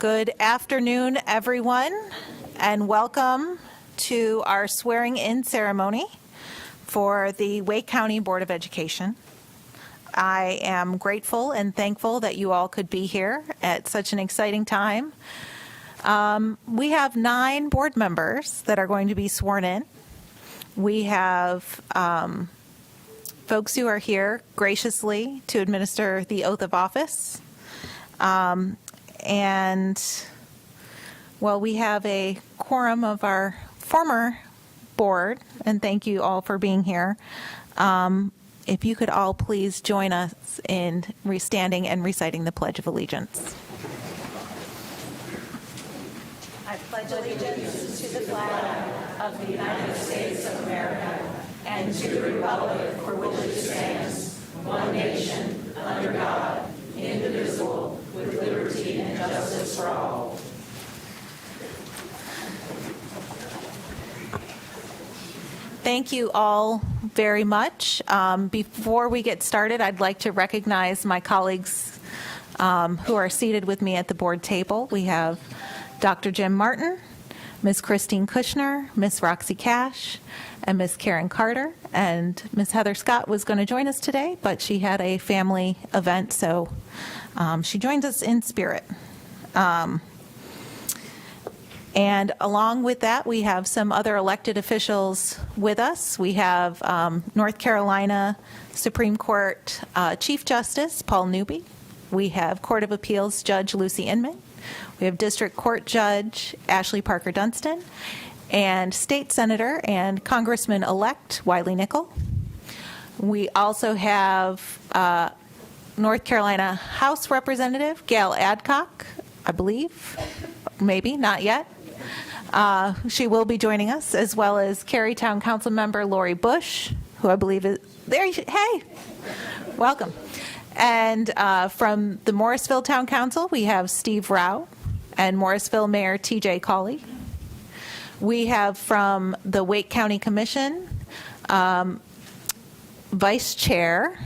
Good afternoon, everyone, and welcome to our swearing-in ceremony for the Wake County Board of Education. I am grateful and thankful that you all could be here at such an exciting time. We have 9 board members that are going to be sworn in. We have folks who are here graciously to administer the oath of office. And, well, we have a quorum of our former board, and thank you all for being here. If you could all please join us in standing and reciting the Pledge of Allegiance. I pledge allegiance to the flag of the United States of America and to the republic for which it stands, one nation, under God, indivisible, with liberty and justice for all. Thank you all very much. Before we get started, I'd like to recognize my colleagues who are seated with me at the board table. We have Dr. Jim Martin, Ms. Christine Kushner, Ms. Roxy Cash, and Ms. Karen Carter. And Ms. Heather Scott was going to join us today, but she had a family event, so she joins us in spirit. And along with that, we have some other elected officials with us. We have North Carolina Supreme Court Chief Justice Paul Newby. We have Court of Appeals Judge Lucy Inman. We have District Court Judge Ashley Parker Dunstan, and State Senator and Congressman-elect Wiley Nickel. We also have North Carolina House Representative Gail Adcock, I believe, maybe, not yet. She will be joining us, as well as Carytown Council Member Lori Bush, who I believe is there. Hey, welcome. And from the Morrisville Town Council, we have Steve Rao and Morrisville Mayor T.J. Cawley. We have from the Wake County Commission, Vice Chair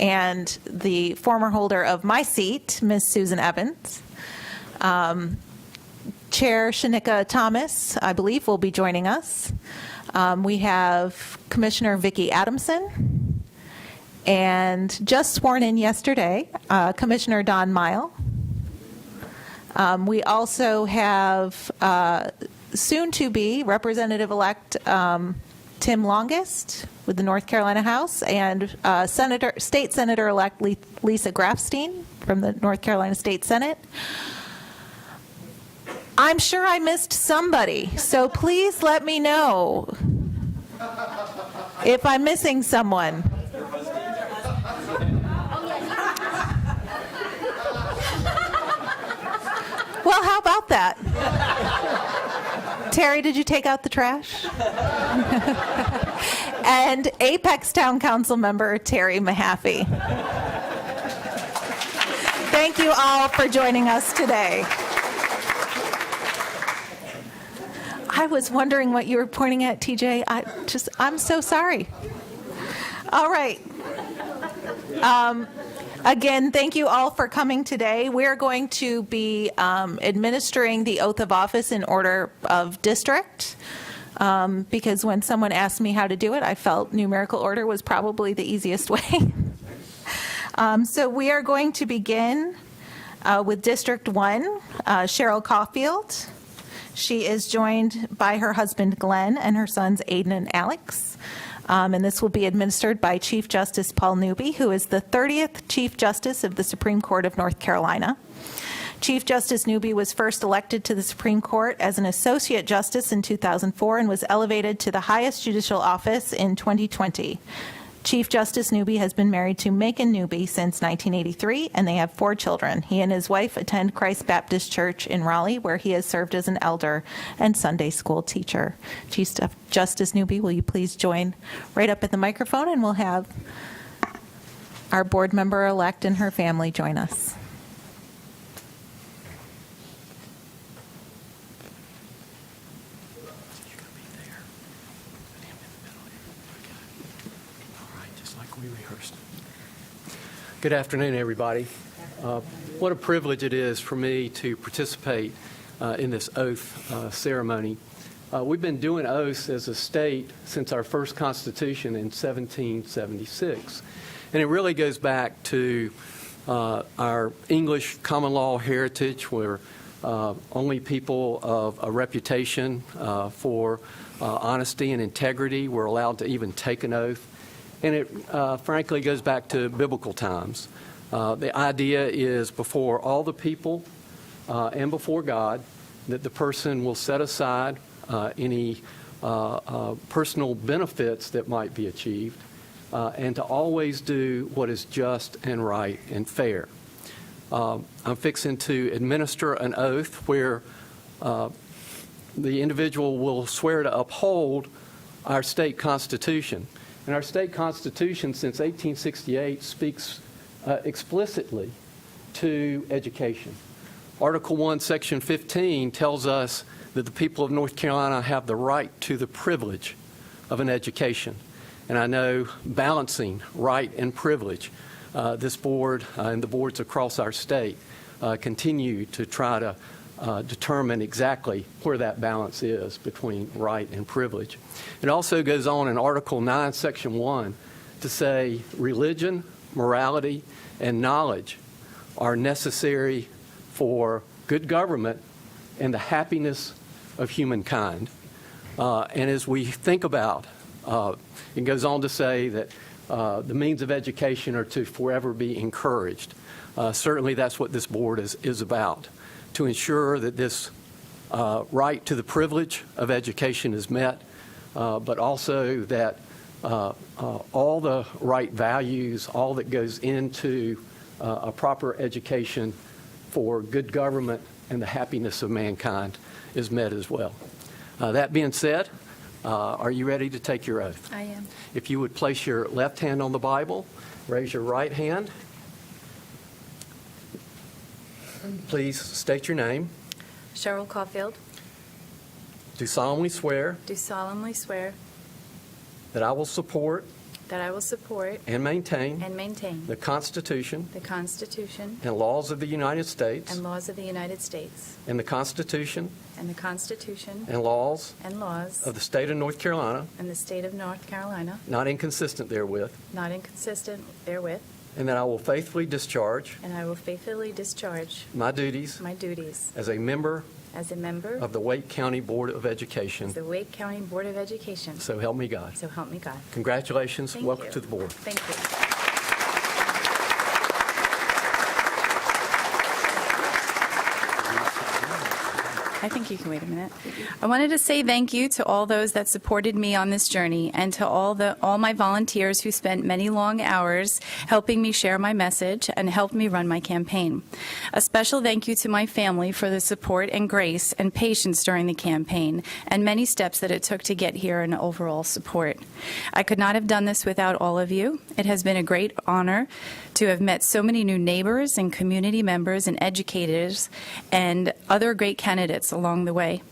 and the former holder of my seat, Ms. Susan Evans. Chair Shanika Thomas, I believe, will be joining us. We have Commissioner Vicki Adamson, and just sworn in yesterday, Commissioner Don Mile. We also have soon-to-be Representative-elect Tim Longest with the North Carolina House, and State Senator-elect Lisa Grafstein from the North Carolina State Senate. I'm sure I missed somebody, so please let me know if I'm missing someone. Well, how about that? Terry, did you take out the trash? And Apex Town Council member Terry Mahaffey. Thank you all for joining us today. I was wondering what you were pointing at, TJ. I'm so sorry. All right. Again, thank you all for coming today. We're going to be administering the oath of office in order of district, because when someone asked me how to do it, I felt numerical order was probably the easiest way. So we are going to begin with District 1, Cheryl Caulfield. She is joined by her husband, Glenn, and her sons, Aiden and Alex. And this will be administered by Chief Justice Paul Newby, who is the 30th Chief Justice of the Supreme Court of North Carolina. Chief Justice Newby was first elected to the Supreme Court as an Associate Justice in 2004 and was elevated to the highest judicial office in 2020. Chief Justice Newby has been married to Macon Newby since 1983, and they have 4 children. He and his wife attend Christ Baptist Church in Raleigh, where he has served as an elder and Sunday school teacher. Chief Justice Newby, will you please join right up at the microphone, and we'll have our board member-elect and her family join us. Good afternoon, everybody. What a privilege it is for me to participate in this oath ceremony. We've been doing oaths as a state since our first Constitution in 1776. And it really goes back to our English common law heritage, where only people of a reputation for honesty and integrity were allowed to even take an oath. And it frankly goes back to biblical times. The idea is before all the people and before God that the person will set aside any personal benefits that might be achieved and to always do what is just and right and fair. I'm fixing to administer an oath where the individual will swear to uphold our state constitution. And our state constitution since 1868 speaks explicitly to education. Article 1, Section 15 tells us that the people of North Carolina have the right to the privilege of an education. And I know balancing right and privilege, this board and the boards across our state continue to try to determine exactly where that balance is between right and privilege. It also goes on in Article 9, Section 1 to say religion, morality, and knowledge are necessary for good government and the happiness of humankind. And as we think about, it goes on to say that the means of education are to forever be encouraged. Certainly that's what this board is about, to ensure that this right to the privilege of education is met, but also that all the right values, all that goes into a proper education for good government and the happiness of mankind is met as well. That being said, are you ready to take your oath? I am. If you would place your left hand on the Bible, raise your right hand. Please state your name. Cheryl Caulfield, Do solemnly swear do solemnly swear that I will support that I will support and maintain and maintain the Constitution the Constitution and laws of the United States and laws of the United States and the Constitution and the Constitution and laws and laws of the state of North Carolina, and the state of North Carolina, not inconsistent therewith, not inconsistent therewith, and that I will faithfully discharge and I will faithfully discharge my duties my duties as a member as a member of the Wake County Board of of Education. the Wake County Board of Education. So help me God. So help me God. Congratulations. Thank Welcome you. to the board. Thank you. I think you can wait a minute. I wanted to say thank you to all those that supported me on this journey and to all my volunteers who spent many long hours helping me share my message and helped me run my campaign. A special thank you to my family for the support and grace and patience during the campaign and many steps that it took to get here and overall support. I could not have done this without all of you. It has been a great honor to have met so many new neighbors and community members and educators and other great candidates along the way.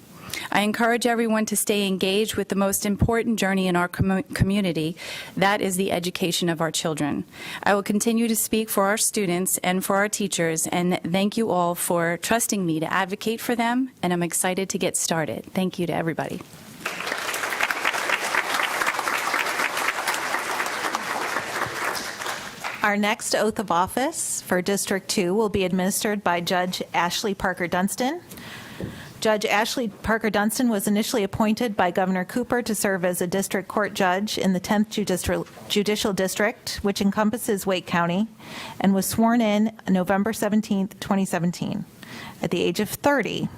I encourage everyone to stay engaged with the most important journey in our community. That is the education of our children. I will continue to speak for our students and for our teachers, and thank you all for trusting me to advocate for them, and I'm excited to get started. Thank you to everybody. Our next oath of office for District 2 will be administered by Judge Ashley Parker Dunstan. Judge Ashley Parker Dunstan was initially appointed by Governor Cooper to serve as a district court judge in the 10th Judicial District, which encompasses Wake County, and was sworn in November 17, 2017. At the age of 30,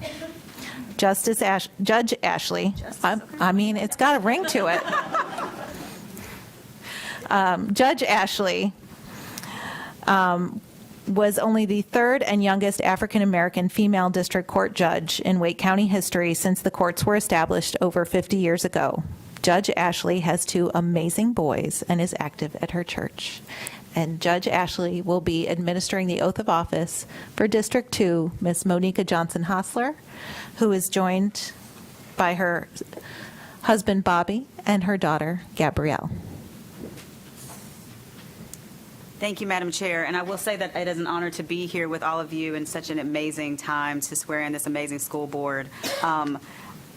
Judge Ashley, I mean, it's got a ring to it. Judge Ashley was only the third and youngest African-American female district court judge in Wake County history since the courts were established over 50 years ago. Judge Ashley has two amazing boys and is active at her church. And Judge Ashley will be administering the oath of office for District 2, Miss Monica Johnson-Hostler, who is joined by her husband, Bobby, and her daughter, Gabrielle. Thank you, Madam Chair. And I will say that it is an honor to be here with all of you in such an amazing time to swear in this amazing school board. I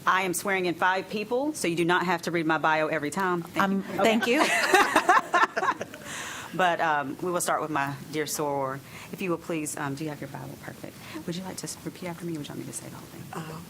am swearing in 5 people, so you do not have to read my bio every time. Thank you. But we will start with my dear soror. If you will please, do you have your Bible? Perfect. Would you like to repeat after me, or would you want me to say the whole thing?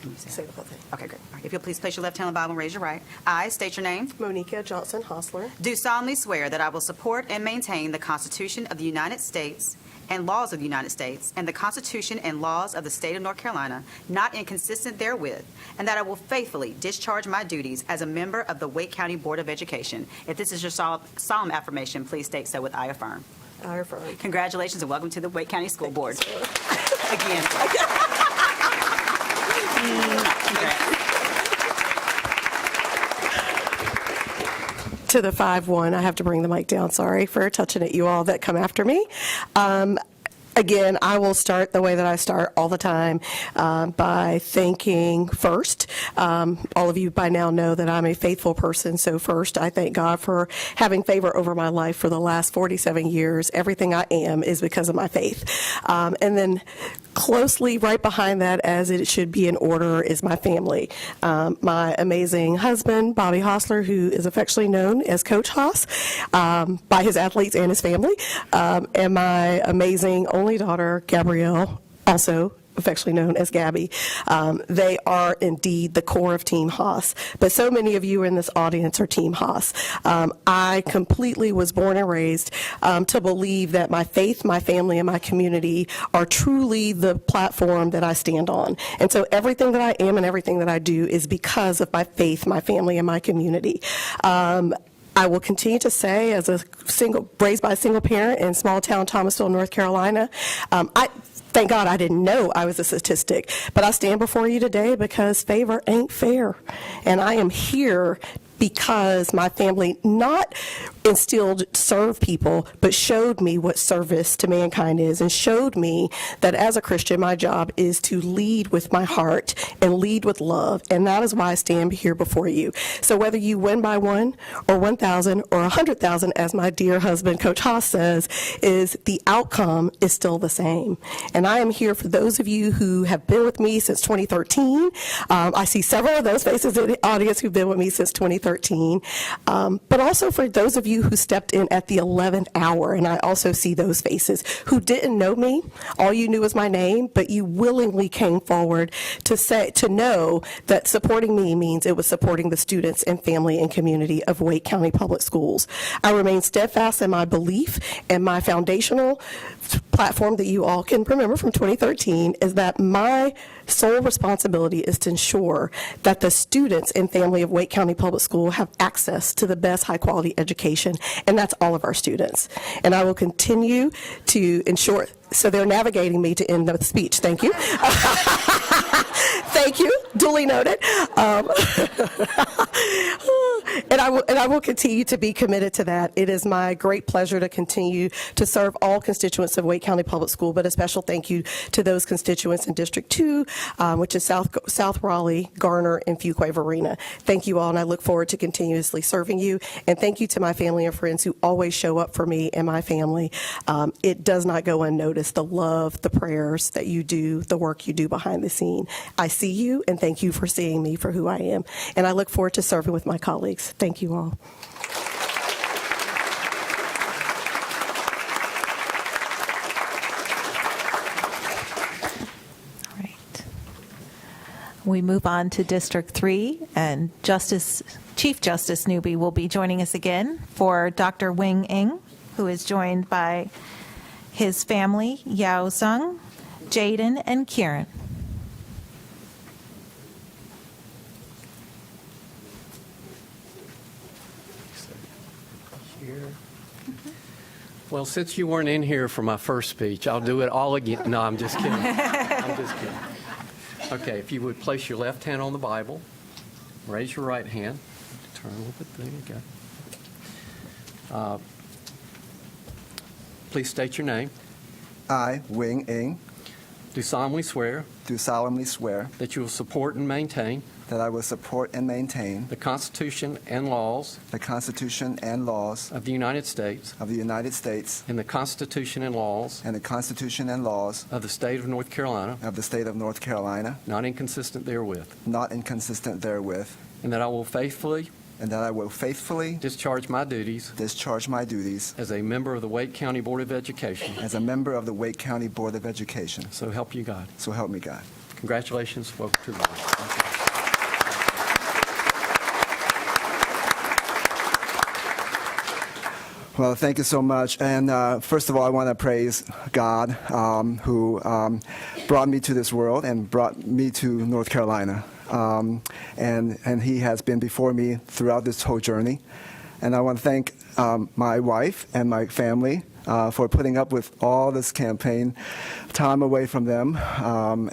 Can you Say the whole thing. Okay, great. All right. If you'll please place your left hand on the Bible and raise your right. I state your name. Monica Johnson Hostler. Do solemnly swear that I will support and maintain the Constitution of the United States and laws of the United States and the Constitution and laws of the state of North Carolina, not inconsistent therewith, and that I will faithfully discharge my duties as a member of the Wake County Board of Education. If this is your solemn affirmation, please state so with I affirm. I affirm. Congratulations and welcome to the Wake County School Board. Again. To the 5-1, I have to bring the mic down. Sorry for touching it, you all that come after me. Again, I will start the way that I start all the time by thanking first. All of you by now know that I'm a faithful person, so first I thank God for having favor over my life for the last 47 years. Everything I am is because of my faith. And then closely right behind that, as it should be in order, is my family. My amazing husband, Bobby Hostler, who is affectionately known as Coach Hoss by his athletes and his family, and my amazing only daughter, Gabrielle, also affectionately known as Gabby. They are indeed the core of Team Haas, but so many of you in this audience are Team Haas. I completely was born and raised to believe that my faith, my family, and my community are truly the platform that I stand on. And so everything that I am and everything that I do is because of my faith, my family, and my community. I will continue to say, as a raised by a single parent in small town Thomasville, North Carolina, thank God I didn't know I was a statistic, but I stand before you today because favor ain't fair. And I am here because my family not instilled serve people, but showed me what service to mankind is, and showed me that as a Christian, my job is to lead with my heart and lead with love, and that is why I stand here before you. So whether you win by 1 or 1,000 or 100,000, as my dear husband, Coach Haas, says, is the outcome is still the same. And I am here for those of you who have been with me since 2013. I see several of those faces in the audience who've been with me since 2013. But also for those of you who stepped in at the 11th hour, and I also see those faces who didn't know me. All you knew was my name, but you willingly came forward to know that supporting me means it was supporting the students and family and community of Wake County Public Schools. I remain steadfast in my belief, and my foundational platform that you all can remember from 2013 is that my sole responsibility is to ensure that the students and family of Wake County Public School have access to the best high-quality education, and that's all of our students. And I will continue to ensure, so they're navigating me to end the speech. Thank you. Thank you. Duly noted. And I will continue to be committed to that. It is my great pleasure to continue to serve all constituents of Wake County Public School, but a special thank you to those constituents in District 2, which is South Raleigh, Garner, and Fuquay-Varina. Thank you all, and I look forward to continuously serving you. And thank you to my family and friends who always show up for me and my family. It does not go unnoticed, the love, the prayers that you do, the work you do behind the scene. I see you, and thank you for seeing me for who I am. And I look forward to serving with my colleagues. Thank you all. All right. We move on to District 3, and Chief Justice Newby will be joining us again for Dr. Wing Ng, who is joined by his family, Yao Sung, Jaden, and Kieran. Well, since you weren't in here for my first speech, I'll do it all again. No, I'm just kidding. I'm just kidding. Okay, if you would place your left hand on the Bible, raise your right hand. Turn a little bit. There you go. Please state your name. I, Wing Ng, Do solemnly swear do solemnly swear that you will support and maintain that I will support and maintain the Constitution and laws the Constitution and laws of the United States of the United States and the Constitution and laws and the Constitution and laws of the State of North Carolina, of the State of North Carolina, not inconsistent therewith, not inconsistent therewith, and that I will faithfully and that I will faithfully discharge my duties discharge my duties as a member of the Wake County Board of Education. as a member of the Wake County Board of Education. So help you God. So help me God. Congratulations. Welcome to the board. Well, thank you so much. And first of all, I want to praise God who brought me to this world and brought me to North Carolina. And he has been before me throughout this whole journey. And I want to thank my wife and my family for putting up with all this campaign time away from them,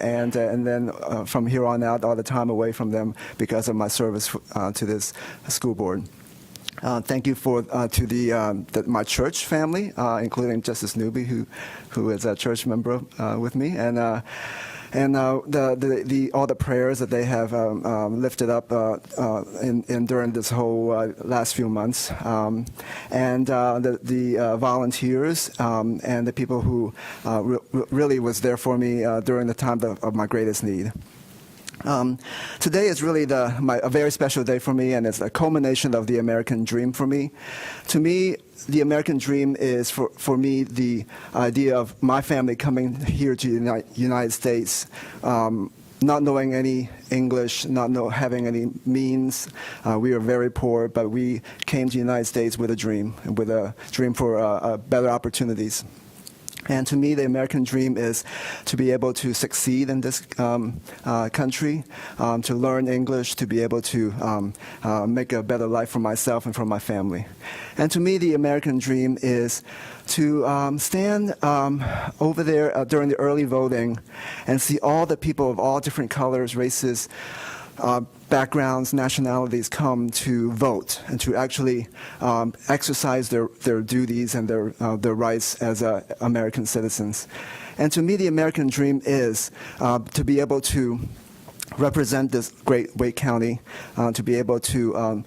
and then from here on out, all the time away from them because of my service to this school board. Thank you to my church family, including Justice Newby, who is a church member with me, and all the prayers that they have lifted up during this whole last few months, and the volunteers and the people who really was there for me during the time of my greatest need. Today is really a very special day for me, and it's a culmination of the American dream for me. To me, the American dream is, for me, the idea of my family coming here to the United States, not knowing any English, not having any means. We were very poor, but we came to the United States with a dream for better opportunities. And to me, the American dream is to be able to succeed in this country, to learn English, to be able to make a better life for myself and for my family. And to me, the American dream is to stand over there during the early voting and see all the people of all different colors, races, backgrounds, nationalities come to vote and to actually exercise their duties and their rights as American citizens. And to me, the American dream is to be able to represent this great Wake County, to be able to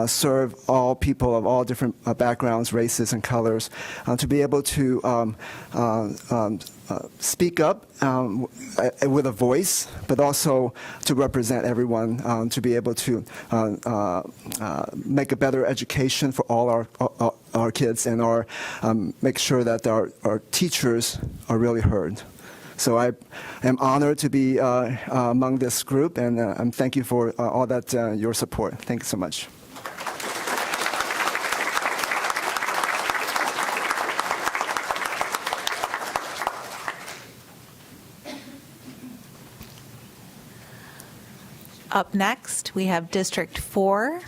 serve all people of all different backgrounds, races, and colors, to be able to speak up with a voice, but also to represent everyone, to be able to make a better education for all our kids, and make sure that our teachers are really heard. So I am honored to be among this group, and thank you for all that your support. Thank you so much. Up next, we have District 4,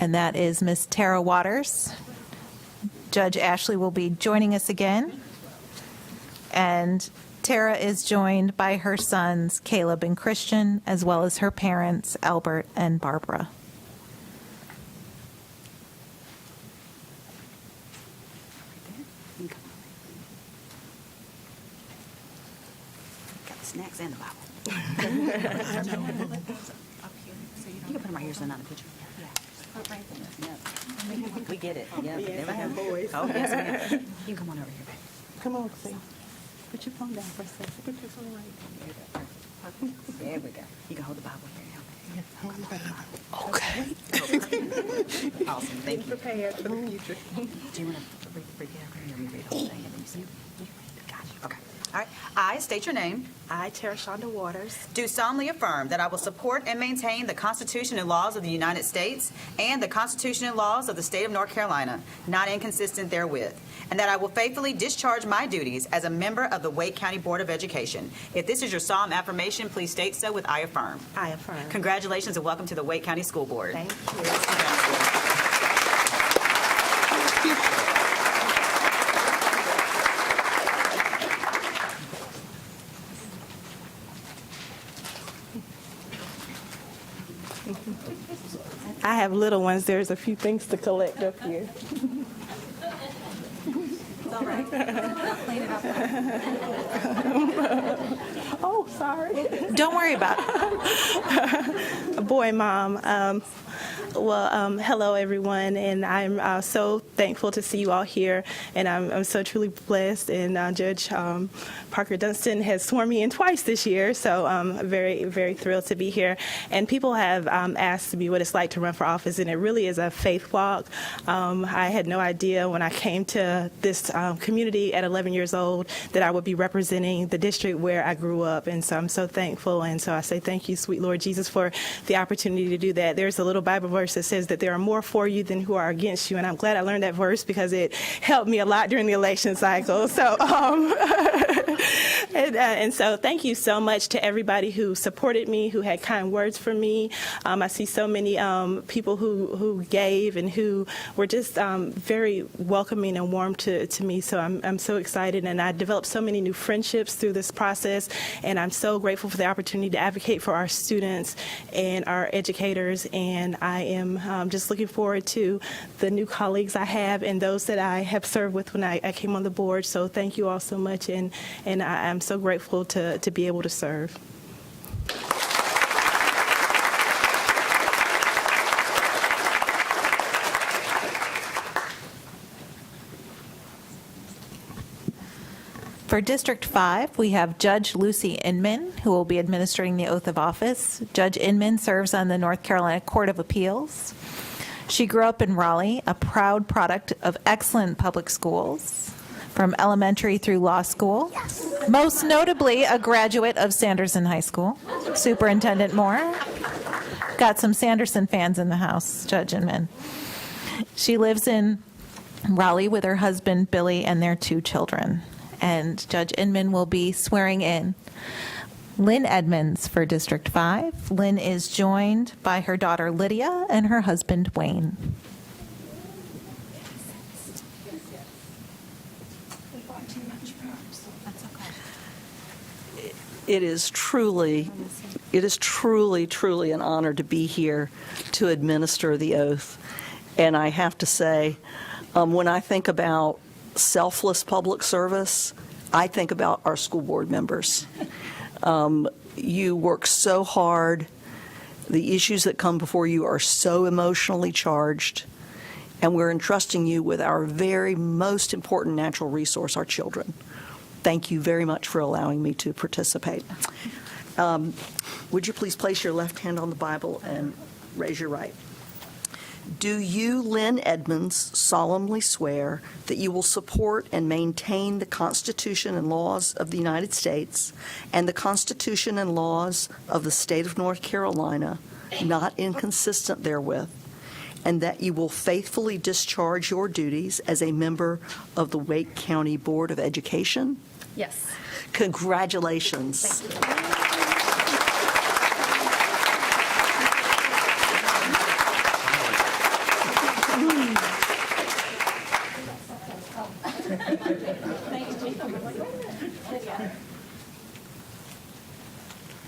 and that is Ms. Tara Waters. Judge Ashley will be joining us again. And Tara is joined by her sons, Caleb and Christian, as well as her parents, Albert and Barbara. Got the snacks and the Bible. You can put them right here so not in the picture. Yeah. We get it. Yeah. Never have boys. Oh, yes, we have. You can come on over here, baby. Come on, see. Put your phone down for a second. Put your phone right There we go. You can hold the Bible here now. Okay. Awesome. Thank you. Prepared for the future. Do you want to read it after me, or we read the whole thing and then you see? Gotcha. Okay. All right. I state your name. I, Tara Shonda Waters, Do solemnly affirm that I will support and maintain the Constitution and laws of the United States and the Constitution and laws of the State of North Carolina, not inconsistent therewith, and that I will faithfully discharge my duties as a member of the Wake County Board of Education. If this is your solemn affirmation, please state so with I affirm. I affirm. Congratulations and welcome to the Wake County School Board. Thank you. Congratulations. I have little ones. There's a few things to collect up here. It's all right. Oh, sorry. Don't worry about it. Boy, Mom. Hello, everyone, and I'm so thankful to see you all here, and I'm so truly blessed, and Judge Parker Dunstan has sworn me in twice this year, so I'm very, very thrilled to be here. And people have asked me what it's like to run for office, and it really is a faith walk. I had no idea when I came to this community at 11 years old that I would be representing the district where I grew up, and so I'm so thankful, and so I say thank you, sweet Lord Jesus, for the opportunity to do that. There's a little Bible verse that says that there are more for you than who are against you, and I'm glad I learned that verse because it helped me a lot during the election cycle. So, and so thank you so much to everybody who supported me, who had kind words for me. I see so many people who gave and who were just very welcoming and warm to me. So I'm so excited, and I developed so many new friendships through this process, and I'm so grateful for the opportunity to advocate for our students and our educators, and I am just looking forward to the new colleagues I have and those that I have served with when I came on the board. So thank you all so much, and I'm so grateful to be able to serve. For District 5, we have Judge Lucy Inman, who will be administering the oath of office. Judge Inman serves on the North Carolina Court of Appeals. She grew up in Raleigh, a proud product of excellent public schools, from elementary through law school. Most notably, a graduate of Sanderson High School. Superintendent Moore. Got some Sanderson fans in the house, Judge Inman. She lives in Raleigh with her husband, Billy, and their 2 children. And Judge Inman will be swearing in Lynn Edmonds for District 5. Lynn is joined by her daughter Lydia and her husband Wayne. It is truly an honor to be here to administer the oath. And I have to say, when I think about selfless public service, I think about our school board members. You work so hard. The issues that come before you are so emotionally charged, and we're entrusting you with our very most important natural resource, our children. Thank you very much for allowing me to participate. Would you please place your left hand on the Bible and raise your right? Do you, Lynn Edmonds, solemnly swear that you will support and maintain the Constitution and laws of the United States and the Constitution and laws of the state of North Carolina, not inconsistent therewith, and that you will faithfully discharge your duties as a member of the Wake County Board of Education? Yes. Congratulations.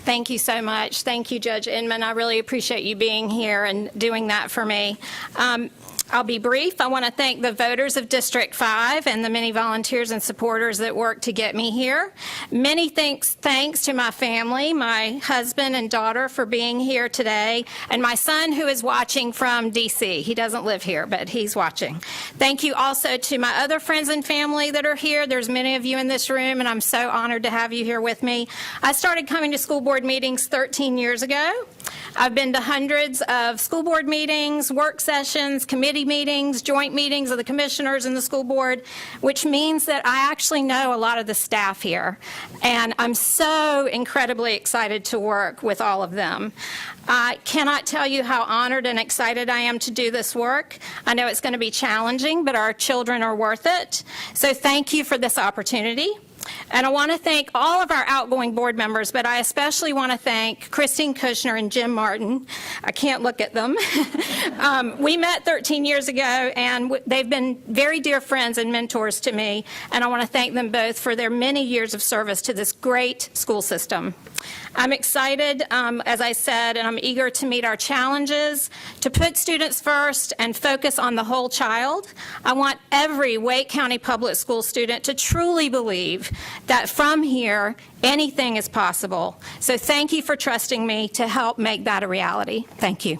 Thank you so much. Thank you, Judge Inman. I really appreciate you being here and doing that for me. I'll be brief. I want to thank the voters of District 5 and the many volunteers and supporters that worked to get me here. Many thanks to my family, my husband and daughter for being here today, and my son who is watching from D.C. He doesn't live here, but he's watching. Thank you also to my other friends and family that are here. There's many of you in this room, and I'm so honored to have you here with me. I started coming to school board meetings 13 years ago. I've been to hundreds of school board meetings, work sessions, committee meetings, joint meetings of the commissioners and the school board, which means that I actually know a lot of the staff here. And I'm so incredibly excited to work with all of them. I cannot tell you how honored and excited I am to do this work. I know it's going to be challenging, but our children are worth it. So thank you for this opportunity. And I want to thank all of our outgoing board members, but I especially want to thank Christine Kushner and Jim Martin. I can't look at them. We met 13 years ago, and they've been very dear friends and mentors to me, and I want to thank them both for their many years of service to this great school system. I'm excited, as I said, and I'm eager to meet our challenges, to put students first and focus on the whole child. I want every Wake County Public School student to truly believe that from here, anything is possible. So thank you for trusting me to help make that a reality. Thank you.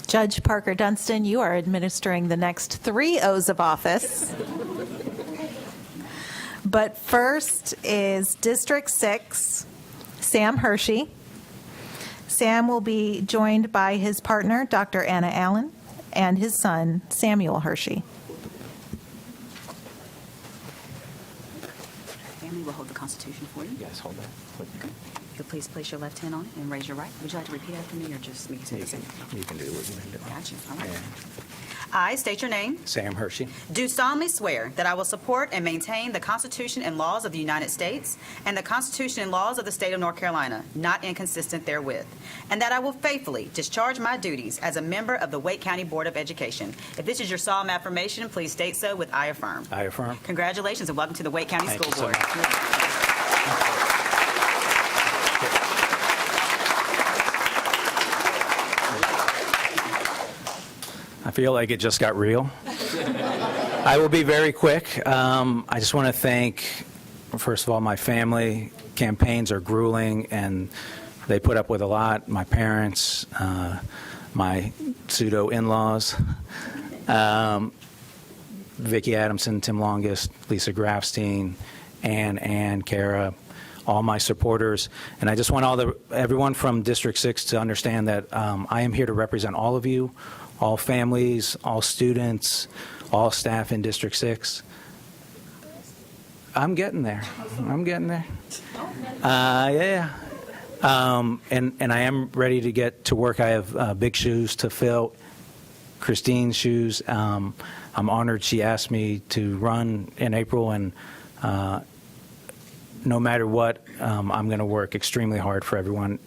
Judge Parker Dunstan, you are administering the next 3 oaths of office. But first is District 6, Sam Hershey. Sam will be joined by his partner, Dr. Anna Allen, and his son, Samuel Hershey. Family will hold the Constitution for you. Yes, hold that. If you'll please place your left hand on it and raise your right. Would you like to repeat after me or just me? You can do what you've been doing. Got you. All right. Yeah. I state your name. Sam Hershey. Do solemnly swear that I will support and maintain the Constitution and laws of the United States and the Constitution and laws of the state of North Carolina, not inconsistent therewith, and that I will faithfully discharge my duties as a member of the Wake County Board of Education. If this is your solemn affirmation, please state so with I affirm. I affirm. Congratulations and welcome to the Wake County Thank School you so Board. much. I feel like it just got real. I will be very quick. I just want to thank, first of all, my family. Campaigns are grueling, and they put up with a lot. My parents, my pseudo-in-laws, Vicki Adamson, Tim Longest, Lisa Grafstein, Ann, Kara, all my supporters. And I just want everyone from District 6 to understand that I am here to represent all of you, all families, all students, all staff in District 6. I'm getting there. Yeah. And I am ready to get to work. I have big shoes to fill, Christine's shoes. I'm honored she asked me to run in April, and no matter what, I'm going to work extremely hard for everyone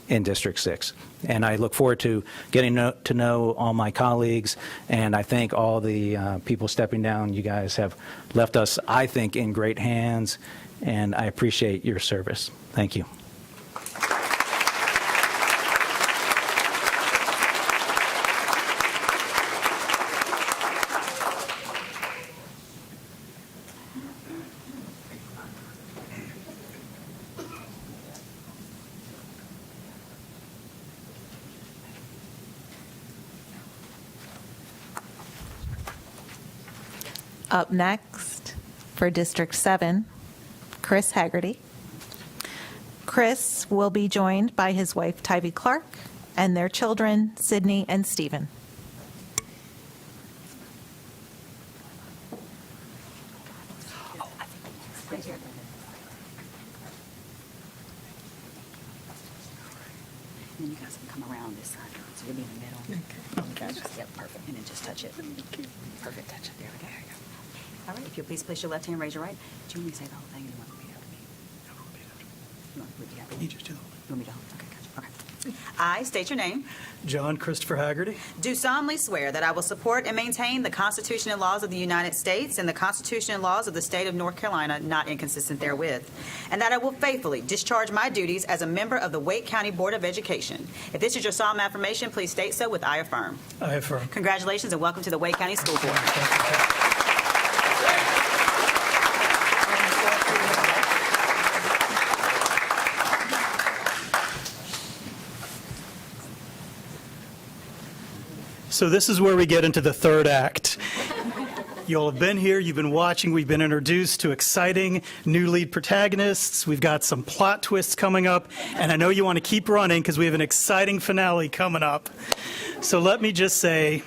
in District 6. And I look forward to getting to know all my colleagues, and I thank all the people stepping down. You guys have left us, I think, in great hands, and I appreciate your service. Thank you. Up next, for District 7, Chris Haggerty. Chris will be joined by his wife, Tyvee Clark, and their children, Sydney and Stephen. And you guys can come around this side, so you'll be in the middle. Okay. Yep, perfect. And then just touch it. Perfect, touch it. There we go. All right, if you'll please place your left hand, raise your right. Do you want me to say the whole thing, or do you want to repeat after me? You want to repeat after me? You just do it. You want me to hold? Okay, gotcha. Okay. I state your name. John Christopher Haggerty. Do solemnly swear that I will support and maintain the Constitution and laws of the United States and the Constitution and laws of the state of North Carolina, not inconsistent therewith, and that I will faithfully discharge my duties as a member of the Wake County Board of Education. If this is your solemn affirmation, please state so with I affirm. I affirm. Congratulations and welcome to the Wake County School Board. So this is where we get into the third act. You all have been here, you've been watching, we've been introduced to exciting new lead protagonists, we've got some plot twists coming up, and I know you want to keep running because we have an exciting finale coming up. So let me just say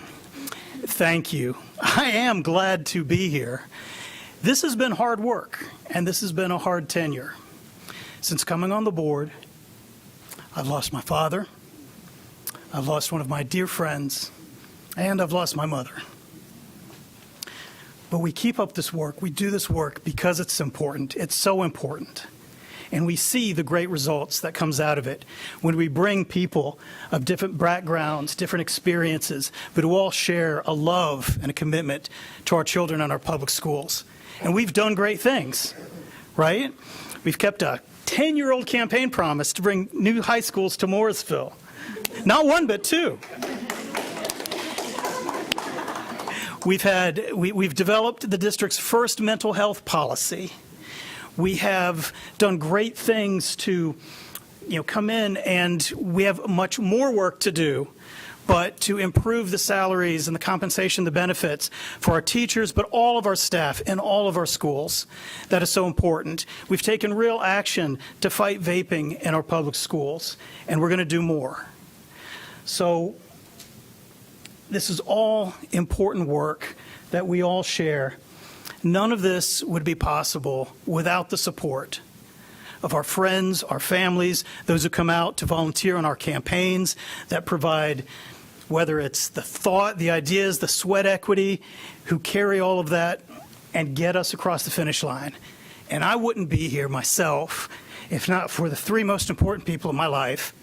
thank you. I am glad to be here. This has been hard work, and this has been a hard tenure. Since coming on the board, I've lost my father, I've lost one of my dear friends, and I've lost my mother. But we keep up this work, we do this work because it's important. It's so important. and we see the great results that comes out of it when we bring people of different backgrounds, different experiences, but who all share a love and a commitment to our children and our public schools. And we've done great things, right? We've kept a 10-year-old campaign promise to bring new high schools to Morrisville. Not one, but two. We've developed the district's first mental health policy. We have done great things to, come in, and we have much more work to do, but to improve the salaries and the compensation, the benefits for our teachers, but all of our staff in all of our schools. That is so important. We've taken real action to fight vaping in our public schools, and we're going to do more. So this is all important work that we all share. None of this would be possible without the support of our friends, our families, those who come out to volunteer on our campaigns that provide, whether it's the thought, the ideas, the sweat equity, who carry all of that and get us across the finish line. And I wouldn't be here myself if not for the three most important people in my life,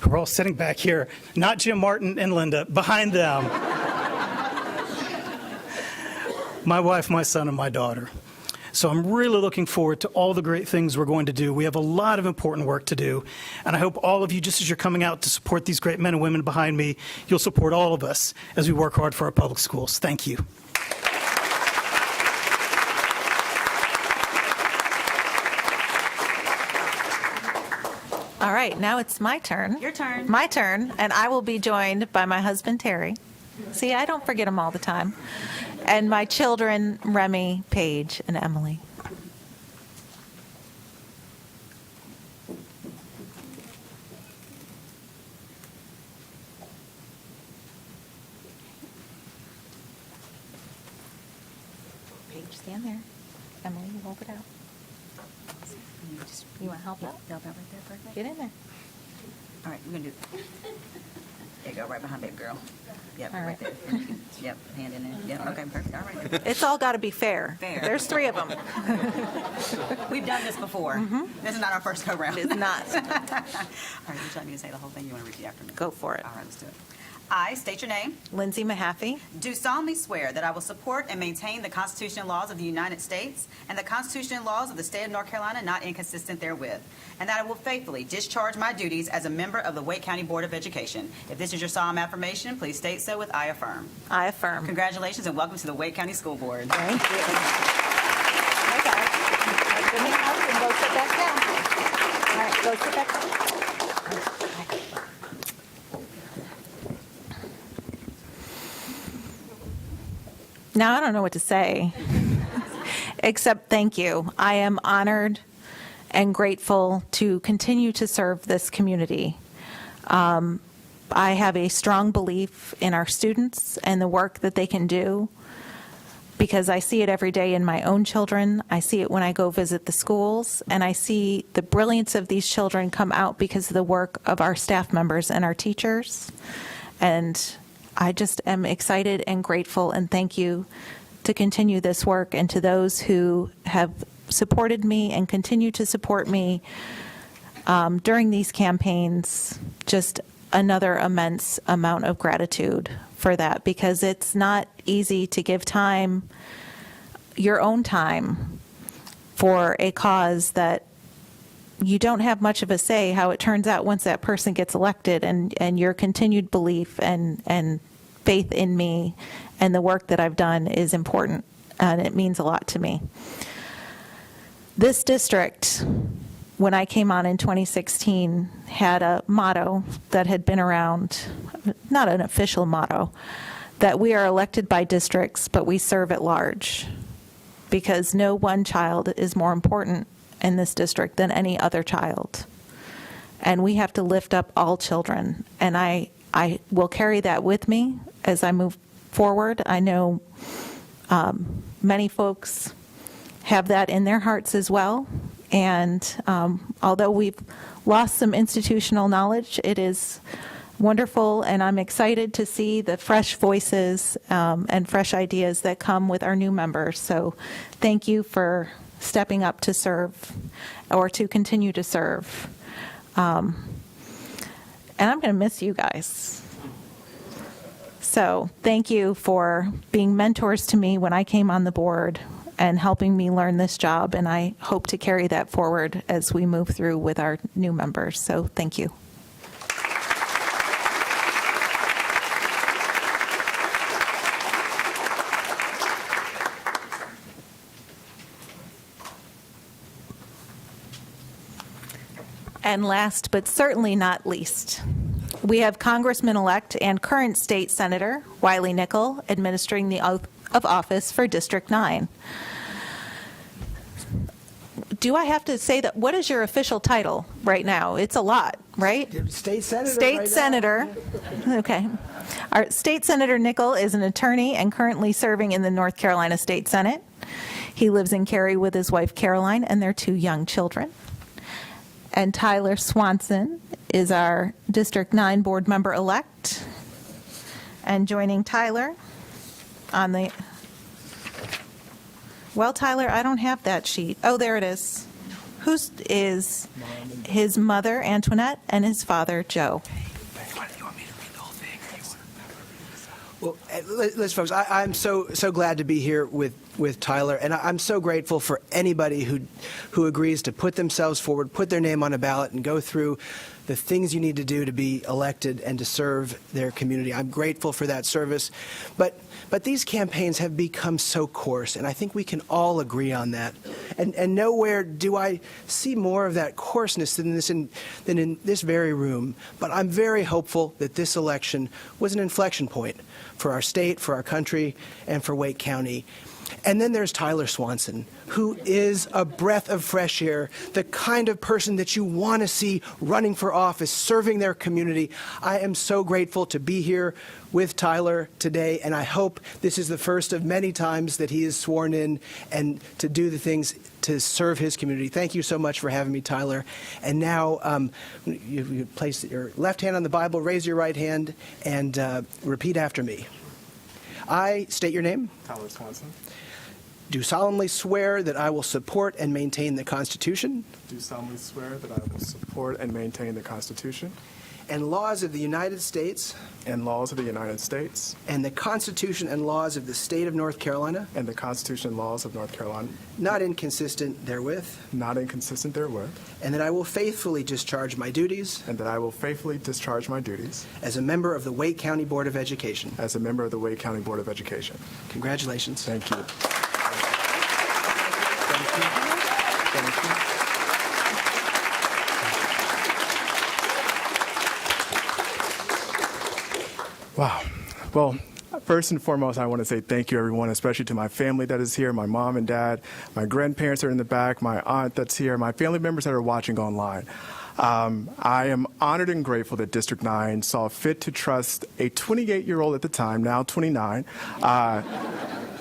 who are all sitting back here, not Jim Martin and Linda, behind them. My wife, my son, and my daughter. So I'm really looking forward to all the great things we're going to do. We have a lot of important work to do, and I hope all of you, just as you're coming out to support these great men and women behind me, you'll support all of us as we work hard for our public schools. Thank you. All right, now it's my turn. Your turn. My turn, and I will be joined by my husband, Terry. See, I don't forget him all the time. And my children, Remy, Paige, and Emily. Paige, stand there. Emily, you hold it out. You want to help out? Help out right there, perfect. Get in there. All right, we're going to do, there you go, right behind baby girl. Yep, All right right. there. Yep, hand in there. Yep, okay, perfect, all right. It's all got to be fair. Fair. There's three of them. We've done this before. This is not our first go-round. It's not. All right, would you like me to say the whole thing? You want to repeat after me? Go for it. All right, let's do it. I state your name. Lindsay Mahaffey. Do solemnly swear that I will support and maintain the Constitution and laws of the United States and the Constitution and laws of the state of North Carolina, not inconsistent therewith, and that I will faithfully discharge my duties as a member of the Wake County Board of Education. If this is your solemn affirmation, please state so with I affirm. I affirm. Congratulations and welcome to the Wake County School Board. Thank you. Okay. Give me a hug and go sit back down. All right, go sit back down. Now, I don't know what to say, except thank you. I am honored and grateful to continue to serve this community. I have a strong belief in our students and the work that they can do, because I see it every day in my own children. I see it when I go visit the schools, and I see the brilliance of these children come out because of the work of our staff members and our teachers. And I just am excited and grateful, and thank you to continue this work, and to those who have supported me and continue to support me during these campaigns. Just another immense amount of gratitude for that, because it's not easy to give time, your own time, for a cause that you don't have much of a say how it turns out once that person gets elected, and your continued belief and faith in me and the work that I've done is important, and it means a lot to me. This district, when I came on in 2016, had a motto that had been around, not an official motto, that we are elected by districts, but we serve at large, because no one child is more important in this district than any other child. And we have to lift up all children. And I will carry that with me as I move forward. I know many folks have that in their hearts as well. And although we've lost some institutional knowledge, it is wonderful, and I'm excited to see the fresh voices and fresh ideas that come with our new members. So thank you for stepping up to serve or to continue to serve. And I'm going to miss you guys. So thank you for being mentors to me when I came on the board and helping me learn this job. And I hope to carry that forward as we move through with our new members. So thank you. And last but certainly not least, we have Congressman-elect and current state senator Wiley Nickel administering the oath of office for District 9. Do I have to say that? What is your official title right now? It's a lot, right? State senator. State right senator. Okay. Our state senator Nickel is an attorney and currently serving in the North Carolina State Senate. He lives in Cary with his wife Caroline and their 2 young children. And Tyler Swanson is our District 9 board member-elect. And joining Tyler on the, well, Tyler, I don't have that sheet. Oh, there it is. Who's is his mother, Antoinette, and his father, Joe. Well, listen, folks, I'm so glad to be here with Tyler, and I'm so grateful for anybody who agrees to put themselves forward, put their name on a ballot, and go through the things you need to do to be elected and to serve their community. I'm grateful for that service, but these campaigns have become so coarse, and I think we can all agree on that. And nowhere do I see more of that coarseness than in this very room. But I'm very hopeful that this election was an inflection point for our state, for our country, and for Wake County. And then there's Tyler Swanson, who is a breath of fresh air, the kind of person that you want to see running for office, serving their community. I am so grateful to be here with Tyler today, and I hope this is the first of many times that he is sworn in and to do the things to serve his community. Thank you so much for having me, Tyler. And now you place your left hand on the Bible, raise your right hand, and repeat after me. I state your name. Tyler Swanson. Do solemnly swear that I will support and maintain the Constitution Do solemnly swear that I will support and maintain the Constitution and laws of the United States and laws of the United States and the Constitution and laws of the State of North Carolina, and the Constitution and laws of North Carolina, not inconsistent therewith, not inconsistent therewith, and that I will faithfully discharge my duties and that I will faithfully discharge my duties as a member of the Wake County Board of Education. as a member of the Wake County Board of Education. Congratulations. Thank you. Wow. Well, first and foremost, I want to say thank you, everyone, especially to my family that is here, my mom and dad, my grandparents are in the back, my aunt that's here, my family members that are watching online. I am honored and grateful that District 9 saw fit to trust a 28-year-old at the time, now 29,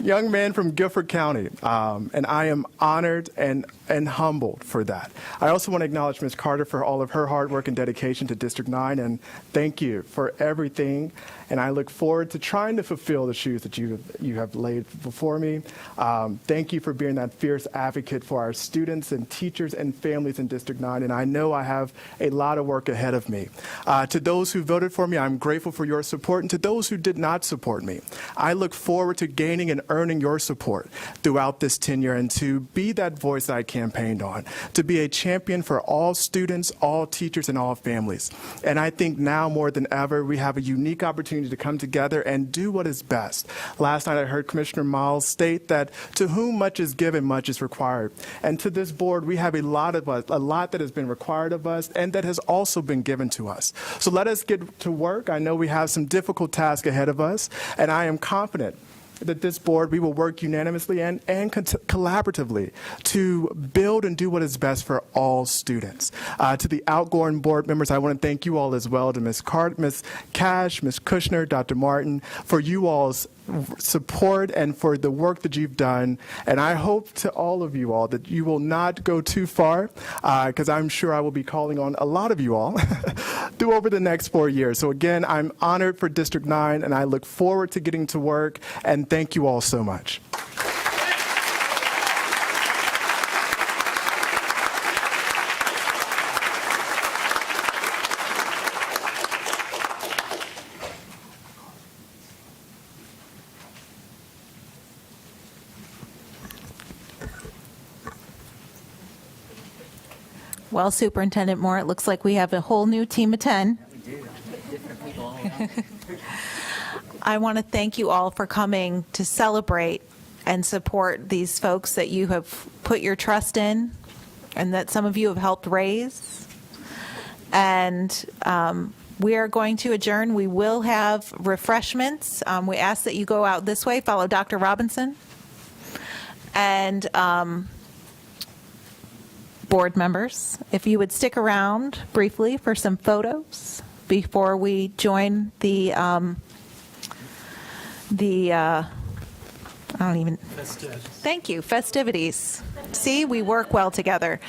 young man from Guilford County, and I am honored and humbled for that. I also want to acknowledge Ms. Carter for all of her hard work and dedication to District 9, and thank you for everything. And I look forward to trying to fulfill the shoes that you have laid before me. Thank you for being that fierce advocate for our students and teachers and families in District 9, and I know I have a lot of work ahead of me. To those who voted for me, I'm grateful for your support, and to those who did not support me, I look forward to gaining and earning your support throughout this tenure and to be that voice that I campaigned on, to be a champion for all students, all teachers, and all families. And I think now more than ever, we have a unique opportunity to come together and do what is best. Last night I heard Commissioner Miles state that to whom much is given, much is required. And to this board, we have a lot that has been required of us and that has also been given to us. So let us get to work. I know we have some difficult tasks ahead of us, and I am confident that this board, we will work unanimously and collaboratively to build and do what is best for all students. To the outgoing board members, I want to thank you all as well, to Ms. Cash, Ms. Kushner, Dr. Martin, for you all's support and for the work that you've done. And I hope to all of you all that you will not go too far, because I'm sure I will be calling on a lot of you all through over the next 4 years. So again, I'm honored for District 9, and I look forward to getting to work, and thank you all so much. Well, Superintendent Moore, it looks like we have a whole new team of 10. I want to thank you all for coming to celebrate and support these folks that you have put your trust in and that some of you have helped raise. And we are going to adjourn. We will have refreshments. We ask that you go out this way, follow Dr. Robinson. And board members, if you would stick around briefly for some photos before we join the thank you, festivities. See, we work well together.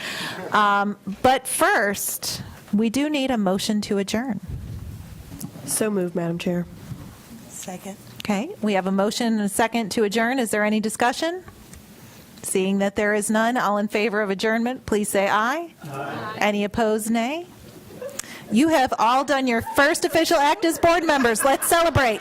But first, we do need a motion to adjourn. So moved, Madam Chair. Second. Okay, we have a motion and a second to adjourn. Is there any discussion? Seeing that there is none, all in favor of adjournment, please say aye. Aye. Any opposed, nay? You have all done your first official act as board members. Let's celebrate.